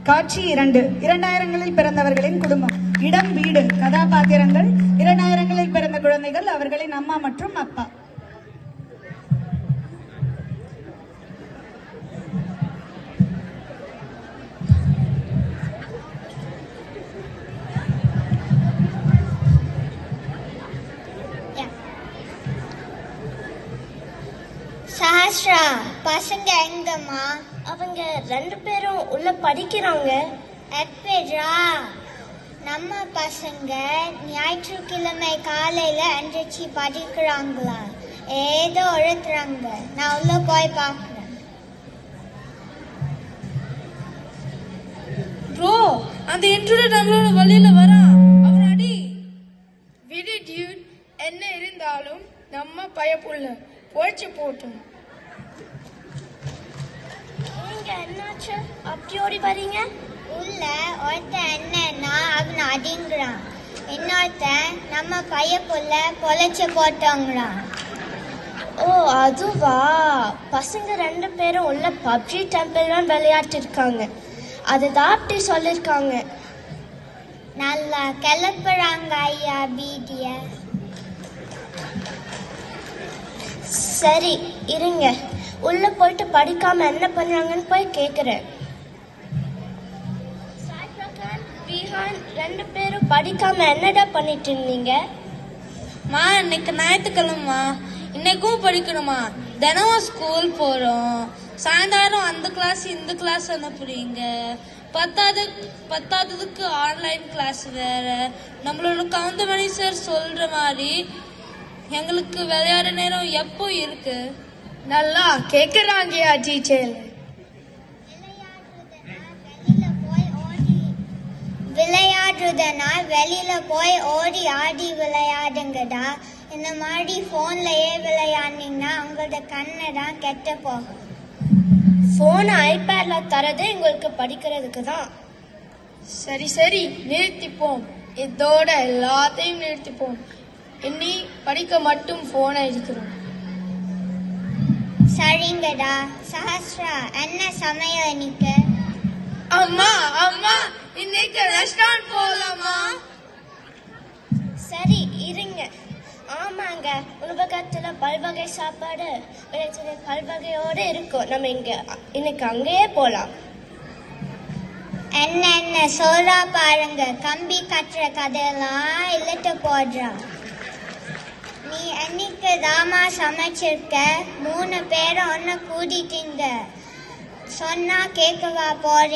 காட்சி 2. 2000களில் பிறந்தவர்களின் குடும்பம். இடம் வீடு. கதாபாத்திரங்கள் 2000களில் பிறந்த குழந்தைகள், அவர்களின் அம்மா மற்றும் அப்பா. சஹஸ்ரா, பசங்க எங்கம்மா? அவங்க 2 பேரும் உள்ள படிக்கிறாங்க. எப்படா? நம்ம பசங்க ஞாயிற்றுக்கிழமை காலையில எந்திரிச்சு படிக்கிறாங்களா? ஏதோ எழுத்துறாங்க. நான் உள்ள போய் பார்க்கிறேன். ப்ரோ, அந்த இன்ட்ரூடர் நம்மளோட வழியில வரான். அவன் அடி. விடு டியூட், என்ன இருந்தாலும் நம்ம பயப்புள்ள போச்சு போட்டோம். நீங்க என்னாச்சு அப்படி ஓடி வரீங்க? உள்ள ஒருத்தன் என்னன்னா அவன் அடிங்கிறான், இன்னொருத்தன் நம்ம பையப்புள்ள பொழைச்சு போட்டோங்கிறான். ஓ அதுவா? பசங்க 2 பேரும் உள்ள பப்ஜி டெம்பிள் விளையாட்டு இருக்காங்க. அதுதான் அப்படி சொல்லிருக்காங்க. நல்லா கிளப்புறாங்க ஐயா பீடிய. சரி இருங்க, உள்ள போயிட்டு படிக்காம என்ன பண்றாங்கன்னு போய் கேக்குறேன். 2 பேரும் படிக்காம என்னடா பண்ணிட்டு இருந்தீங்க? இன்னைக்கு ஞாயிற்றுக்கிழமை, இன்னைக்கும் படிக்கணுமா? தினமும் ஸ்கூல் போறோம். சாயந்தரம் அந்த கிளாஸ் இந்த கிளாஸ் அனுப்புறீங்க. பத்தாததுக்கு ஆன்லைன் கிளாஸ் வேற. நம்மளோட கவுந்தமணி சார் சொல்ற மாதிரி எங்களுக்கு விளையாட நேரம் எப்போ இருக்கு? நல்லா கேக்குறாங்கயா டீச்சர். விளையாடுறதுனா வெளியில போய் ஓடி ஆடி விளையாடுங்கடா. இந்த மாதிரி போன்லயே விளையாடினீங்கன்னா உங்களோட கண்ணை தான் கெட்ட போகும். போன் ஐபேட்ல தரது உங்களுக்கு படிக்கிறதுக்கு தான். சரி நிறுத்திப்போம். இதோட எல்லாத்தையும் நிறுத்திப்போம். இனி படிக்க மட்டும் போனை இருக்கிறோம். சரிங்கடா. சஹஸ்ரா, என்ன சமயம் இன்னைக்கு? அம்மா இன்னைக்கு ரெஸ்டாரண்ட் போலாமா? சரி இருங்க. ஆமாங்க, உணவகத்துல பல்வகை சாப்பாடு பல்வகையோட இருக்கும். நம்ம இன்னைக்கு அங்கேயே போலாம். என்ன சொல்றா பாருங்க. கம்பி கட்டுற கதையெல்லாம் இல்லட்டு போடுறா. நீ என்னைக்கு தாமா சமைச்சிருக்க? 3 பேரை ஒன்னு கூட்டிட்டீங்க. சொன்னா கேட்கவா போறீங்க?